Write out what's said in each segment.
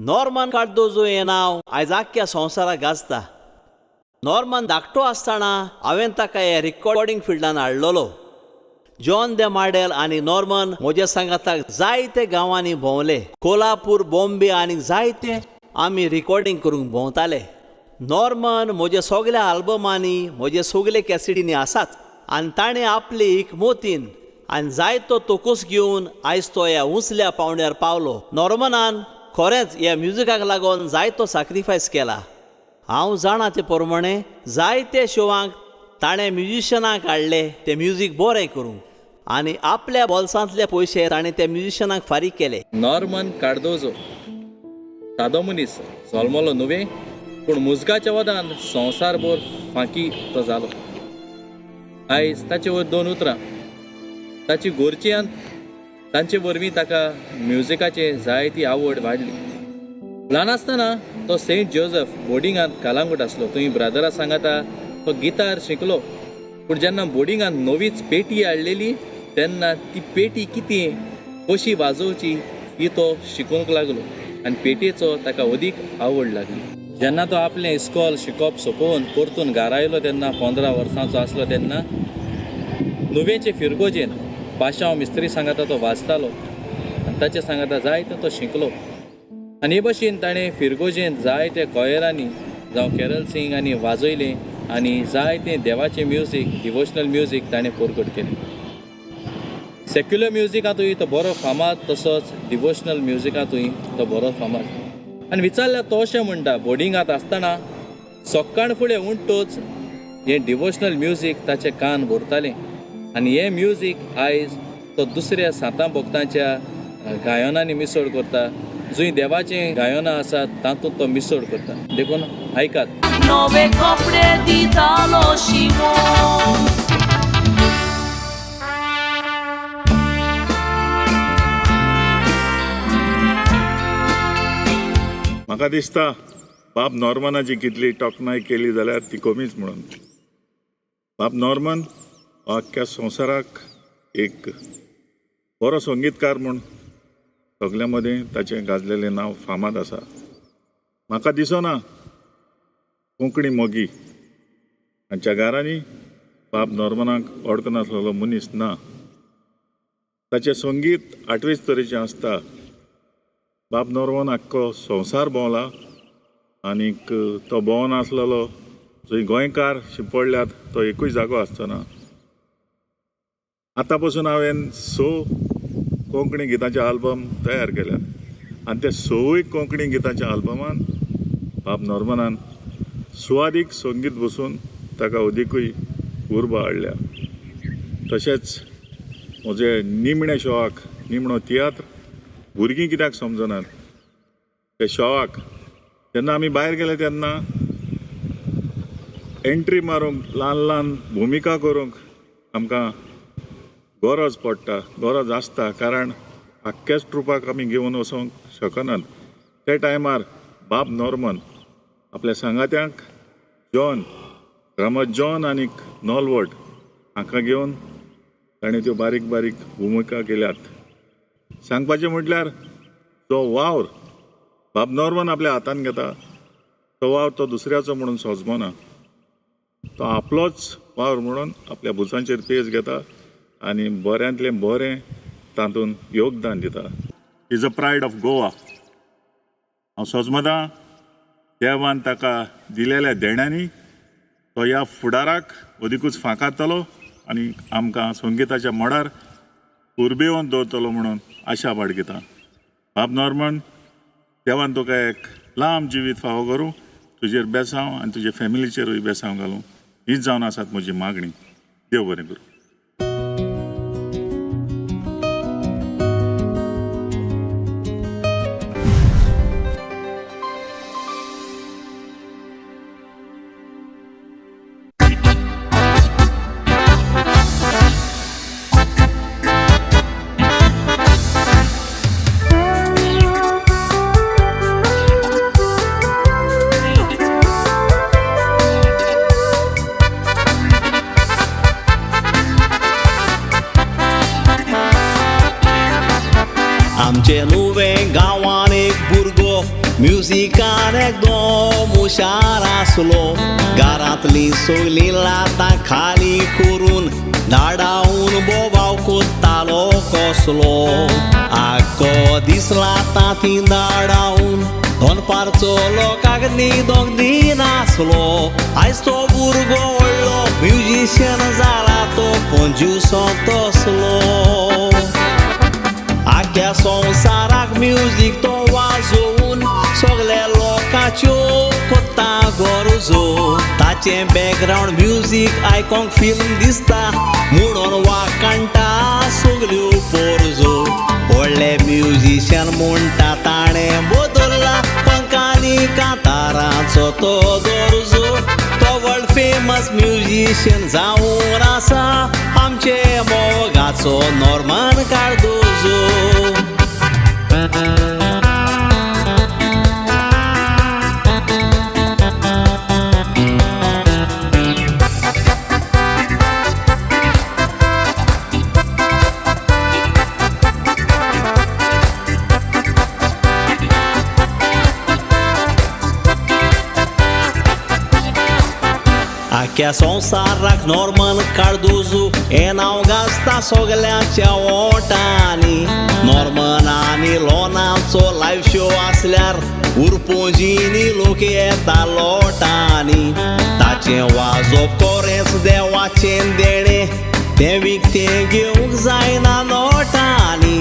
Norman Cardozo हें नांव आयज आख्ख्या संवसाराक गाजता. नॉर्मन धाकटो आसतना हांवें ताका हे रिकॉर्डिंग फिल्डान हाडलोलो. जॉन दे मार्डेल आनी नॉर्मन म्हज्या सांगाताक जायते गांवांनी भोंवले. कोल्हापूर, बॉम्बे आनी जायते आमी रिकॉर्डिंग करूंक भोंवताले. नॉर्मन म्हज्या सगल्या आल्बमांनी, म्हज्या सगले कॅसेटींनी आसाच. आनी ताणें आपली एक मोतीन आनी जायतो तोकूस घेवन आयज तो ह्या उंचल्या पावंड्यार पावलो. नॉर्मनान खरेंच ह्या म्युजिकाक लागून जायतो सॅक्रिफायस केला. हांव जाणा ते प्रमाणे जायते शोवांक ताणें म्युजिशनाक हाडले ते म्युजीक बरें करूंक, आनी आपल्या बोल्सांतले पयशे ताणें त्या म्युजिशनाक फारीक केले. नॉर्मन कार्दोजो सादो मनीस जल्मलो न्हय, पूण मुजगाच्या वदान संवसारभर फांकी तो जालो. आयज ताचे वयर 2 उतरां. ताची घरच्यांत तांचे वरवीं ताका म्युजिकाची जायती आवड वाडली. ल्हान आसतना तो सेंट जोझफ बोर्डिंगांत कालांगूट आसलो. थंय ब्रदरा सांगाता तो गिटार शिकलो. पूण जेन्ना बोर्डिंगांत नवीच पेटी हाडलेली तेन्ना ती पेटी कितें, कशी वाजोवची ही तो शिकूंक लागलो आनी पेटयेचो ताका अदीक आवड लागली. जेन्ना तो आपलें इस्कॉल शिकप सोंपोवन परतून घरा आयलो तेन्ना 15 वर्सांचो आसलो तेन्ना नुवेचे फिरगोजेन पाशांव मिस्त्री सांगाता तो वाजतालो आनी ताचे सांगाता जायतो तो शिकलो. आनी हे भशेन ताणें फिरगोजेन जायते कॉयरांनी जावं कॅरल सिंग आनी वाजयलें आनी जायतें देवाचें म्युजीक, डिवोशनल म्युजीक ताणें परगट केलें. सेक्युलर म्युजिकांतूय तो बरो फामाद, तसोच डिवोशनल म्युजिकांतूय तो बरो फामाद. आनी विचारल्यार तो अशें म्हणटा, बोर्डिंगांत आसतना सकाळ फुडें उठ्ठोच हें डिवोशनल म्युजीक ताचें कान भरतालें आनी हें म्युजीक आयज तो दुसऱ्या 7 भक्तांच्या गायनांनी मिसळ करता. जंय देवाचें गायनां आसात तातूंत तो मिसळ करता. देखून आयकात. Nove copre ditalo Shimon. म्हाका दिसता बाब नॉर्मनाची कितली तोखणाय केली जाल्यार ती कमीच म्हणून. बाब नॉर्मन हो आख्ख्या संवसाराक एक बरो संगीतकार म्हूण सगल्या मदीं ताचें गाजलेलें नांव फामाद आसा. म्हाका दिसना कोंकणी मोगी हांच्या घरांनी बाब नॉर्मनाक वळखनासलेलो मनीस ना. ताचें संगीत 8वेच तरेचें आसता. बाब नॉर्मन आख्खो संवसार भोंवला आनीक तो भोंवन आसलेलो जंय गोंयकार शिंपडल्यात तो एकूय जागो आसचो. आतां पासून हांवें 6 कोंकणी गितांचे आल्बम तयार केल्यात आनी ते 6 कोंकणी गितांच्या आल्बमान बाब नॉर्मनान सुवादीक संगीत बसून ताका अदिकूय उर्बा हाडल्या. तशेंच म्हजे निमणे शोवाक निमणो तियात्र भुरगीं कित्याक समजनात ते शोवाक जेन्ना आमी भायर गेले तेन्ना एंट्री मारूंक, ल्हान ल्हान भुमिका करूंक आमकां गरज पडटा, गरज आसता. कारण आख्ख्याच ट्रुपाक आमी घेवन वचोंक शकनात. ते टायमार बाब नॉर्मन आपल्या सांगात्यांक जॉन, रामत जॉन आनीक नॉलवट हाका घेवन ताणें त्यो बारीक बारीक भुमिका केल्यात. सांगपाचें म्हटल्यार जो वावर बाब नॉर्मन आपल्या हातान घेता तो वावर तो दुसऱ्याचो म्हणून सोजमना. तो आपलोच वावर म्हणून आपल्या भुजांचेर पेज घेता आनी बऱ्यांतलें बरें तातूंत योगदान दिता. Is a pride of Goa. हांव सोजमतां देवान ताका दिलेल्या देण्यांनी तो ह्या फुडाराक अदिकूच फांकारतलो आनी आमकां संगिताच्या मळार उर्बेवून दवरतलो म्हणून आशा बाळगिता. बाब नॉर्मन, देवान तुका एक लांब जिवीत फावो करूं, तुजेर बेसांव आनी तुजे फॅमिलीचेरूय बेसांव घालूं हीच जावन आसात म्हजी मागणी. देव बरें करूं. आमचे नुवें गांवान एक भुरगो म्युजिकान एकदम हुशार आसलो. घरांतली सगळी लातां खाली करून धाडावून बोबाव कोत्तालो कसलो. आख्खो दीस लातां ती धाडावून दोनपारचो लोकांक न्हिदोंक दिनासलो. आयज तो भुरगो व्हडलो म्युजिशियन जाला तो पंजूसो तसलो. आख्या संवसाराक म्युजीक तो वाजोवन सगल्या लोकांच्यो कोत्ता गरजो. ताचे बॅकग्रावंड म्युजीक आयकोंक फिल्म दिसता म्हणून वाकाणटा सगल्यो पोरजो. व्हडले म्युजिशियन म्हणटा ताणें बदल्ला पंकांनी कांतारांचो तो दर्जो. तो वर्ल्ड फेमस म्युजिशियन जावन आसा आमचे मोगाचो नॉर्मन कार्दोजो. आख्या संवसाराक नॉर्मन कार्दोजो हें नांव गाजता सगल्यांच्या ओटांनी. नॉर्मन आनी लोनाचो लायव्ह शो आसल्यार उरपोंजीनी लोक येता लोटांनी. ताचें वाजोप खरेंच देवाचें देणें तें विकतें घेवंक जायना नोटांनी.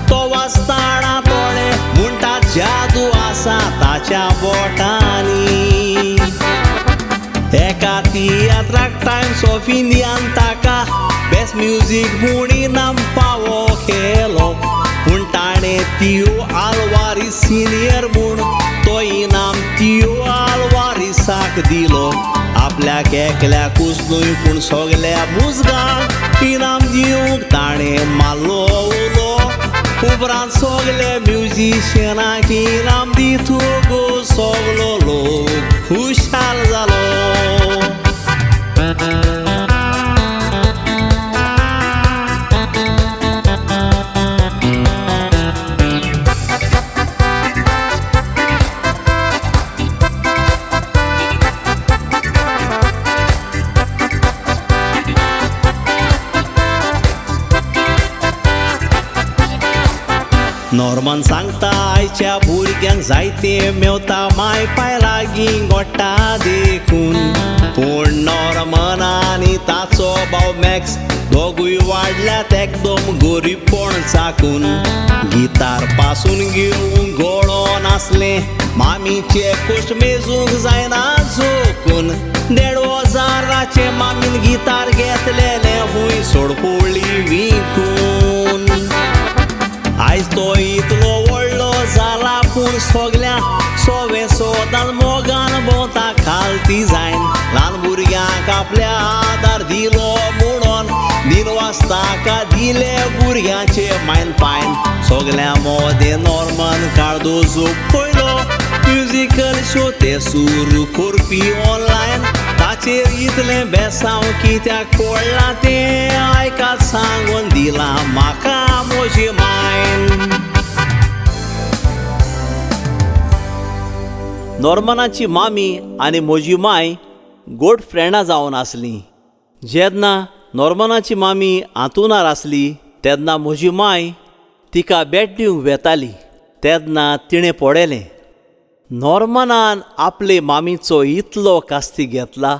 तो वाजताना थोडे म्हणटात जादू आसा ताच्या बोटांनी. एका तियात्राक टायम्स ऑफ इंडियान ताका बेस्ट म्युजीक म्हूण इनाम फावो केलो. पूण ताणें तियो आल्वारीस सिनियर म्हूण तो इनाम तियो आल्वारिसाक दिलो. आपल्याक एकल्याकूच न्हय पूण सगल्या मुजगांक इनाम दिवंक ताणें मारलो उलो. उपरांत सगले म्युजिशियनाक इनाम दितूंक सगलो लोक खुशाल जालो. नॉर्मन सांगता आयच्या भुरग्यांक जायते मेवता माय पाय लागीं गोट्टा देखून. पूण नॉर्मन आनी ताचो भाव मॅक्स दोगूय वाडल्यात एकदम गरीबपण चाकून. गितार पासून घेवंक गळो नासले मामीचे कश्ट मेजूंक जायना झोकून. 1,500 मामीन गितार घेतलेले खूंय सोडपोळी विकून. आयज तो इतलो व्हडलो जाला पूण सगल्या सोवे सोदान मोगान भोंवता खालती जायन. ल्हान भुरग्यांक आपल्या आदार दिलो म्हणून दिनवासताका दिले भुरग्यांचे मायन पायन. सगल्या मोदे नॉर्मन कार्दोजो पयलो म्युजिकल शो ते सुरू करपी ऑनलायन. ताचेर इतलें बेसांव कित्याक पडलां तें आयकात सांगून दिलां म्हाका म्हजी मायन. नॉर्मनाची मामी आनी म्हजी माय गोड फ्रेंडां जावन आसलीं. जेन्ना नॉर्मनाची मामी हांतरुणार आसली तेन्ना म्हजी माय तिका बेट दिवंक वेताली. तेन्ना तिणें पळयलें नॉर्मनान आपले मामीचो इतलो कास्ती घेतला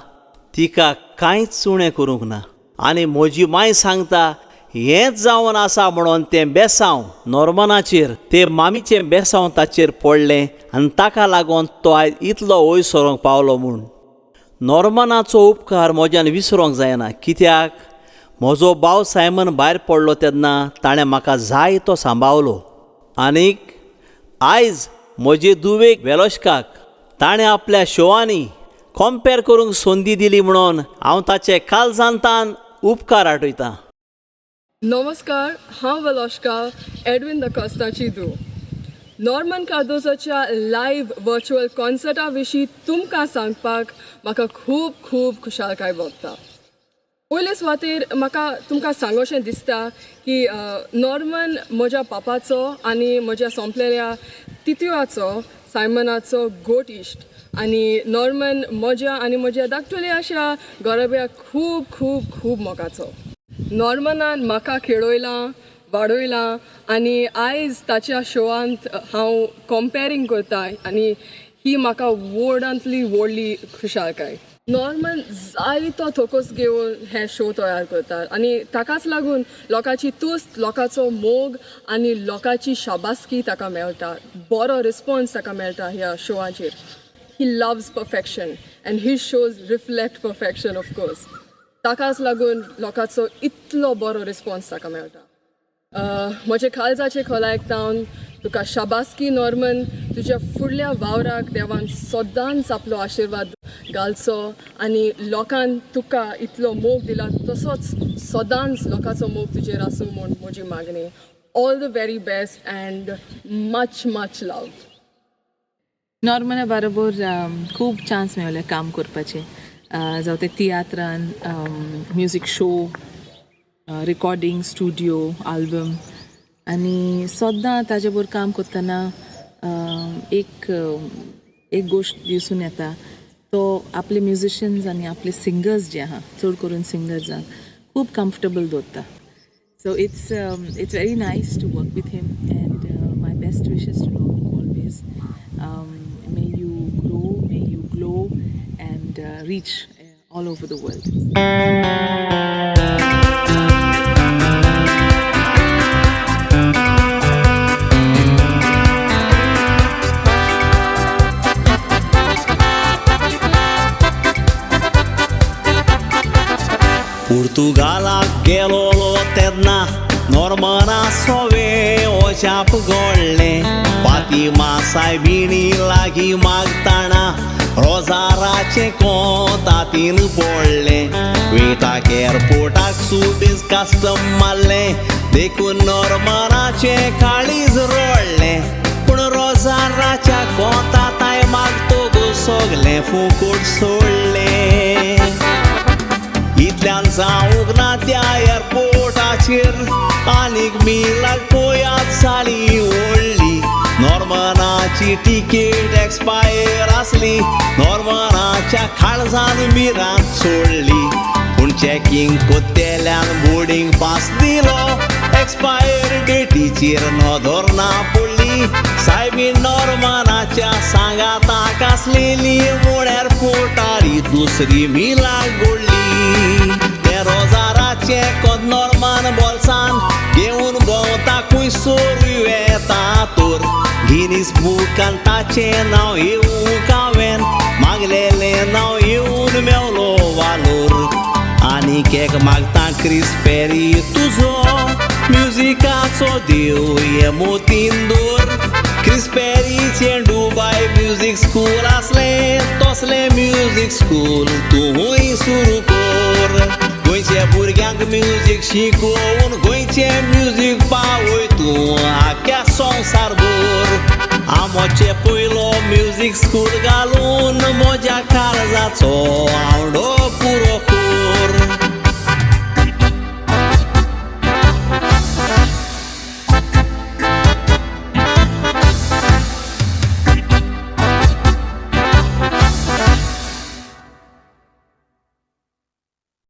तिका कांयच उणें करूंक ना. आनी म्हजी माय सांगता हेंच जावन आसा म्हणून तें बेसांव नॉर्मनाचेर ते मामीचें बेसांव ताचेर पडलें आनी ताका लागून तो आयज इतलो वयर सरोंक पावलो म्हूण. नॉर्मनाचो उपकार म्हज्यान विसरोंक जायना कित्याक म्हजो भाव सायमन भायर पडलो तेन्ना ताणें म्हाका जाय तो सांबाळलो. आनीक आयज म्हजे धुवेक वेलोश्काक ताणें आपल्या शोआंनी कंपेर करूंक संदी दिली म्हणून हांव ताचे काळजांतान उपकार आठयतां. नमस्कार, हांव वेलोश्का एडविन द कॉस्ताची धूव. नॉर्मन कार्दोजोच्या लायव्ह वर्च्युअल कॉन्सर्टा विशीं तुमकां सांगपाक म्हाका खूब खूब खुशालकाय भोगता. पयले सुवातेर म्हाका तुमकां सांगोशें दिसता की नॉर्मन म्हज्या पापाचो आनी म्हज्या सोंपलेल्या तितुयाचो सायमनाचो गोट इश्ट आनी नॉर्मन म्हज्या आनी म्हज्या धाकटुली अशा गरोब्याक खूब खूब खूब मोगाचो. नॉर्मनान म्हाका खेळयलां वाडयलां आनी आयज ताच्या शोआंत हांव कंपेरींग करता आनी ही म्हाका व्हडांतली व्हडली खुशालकाय. नॉर्मन जायतो थोकोस घेवन हे शो तयार करता आनी ताकाच लागून लोकांची तुस्त, लोकांचो मोग आनी लोकांची शाबासकी ताका मेळटा, बरो रिस्पॉन्स ताका मेळटा ह्या शोआचेर. He loves perfection and his shows reflect perfection of course. ताकाच लागून लोकांचो इतलो बरो रिस्पॉन्स ताका मेळटा. म्हजे काळजाचे खोला आयकतावन तुका शाबासकी नॉर्मन. तुज्या फुडल्या वावराक देवान सदांच आपलो आशिर्वाद घालचो आनी लोकांन तुका इतलो मोग दिला तसोच सदांच लोकांचो मोग तुजेर आसूं म्हूण म्हजी मागणी. All the very best and much much love. नॉर्मना बरोबर खूब चान्स मेळ्ळे काम करपाचें, जावं ते तियात्रान, music show, recording, studio, album. आनी सद्दां ताजे बरोबर काम करतना एक गोश्ट दिसून येता, तो आपले म्युजिशियन्स आनी आपले सिंगर्स जे आहा, चड करून सिंगर्सांक खूब कम्फर्टेबल दवरता. So it's very nice to work with him and my best wishes to Norman always. May you grow, may you glow and reach all over the world. पुर्तुगालाक गेलोलो तेन्ना नॉर्मना सोवे ओशाप गोडलें. फातिमा सायबिणी लागीं मागताना रोजाराचें कोंत तातीन पडलें. वेटाक एअरपोर्टाक सुबेज कस्टम मारलें, देखून नॉर्मनाचें काळीज रोडलें. पूण रोजाराच्या कोंताताय मागतोग सोगलें फुकट सोडलें. इतल्यान जावंक ना त्या एअरपोर्टाचेर आनीक मिलाक पोयात जाली व्हडली. नॉर्मनाची तिकेट एक्सपायर आसली, नॉर्मनाच्या काळजान मिरांत सोडली. पूण चॅकींग कोत्तेल्यान बोर्डींग पास दिलो, एक्सपायर डेटीचेर नदर ना पडली. सायबीन नॉर्मनाच्या सांगाताक आसलेली म्हूण एअरपोर्टार दुसरी मिलाक घोडली. ते रोजाराचे कोंत नॉर्मन बोल्सान घेवन भोंवता खंयसर येता तर. गिनीस बुकान ताचें नांव येवूंक हांवें मागलेलें नांव येवन मेवलो वालोर. आनीक एक मागता क्रिस पेरी तुजो म्युजिकाचो देव हे मोतीन दवर. क्रिस पेरीचें दुबाय म्युजीक स्कूल आसलें, तसलें म्युजीक स्कूल तूंय सुरू कर. गोंयच्या भुरग्यांक म्युजीक शिकोवन गोंयचें म्युजीक पावय तूं आख्या संवसार भर. आमोचे पयलो म्युजीक स्कूल घालून म्हज्या काळजाचो आवडो पुरो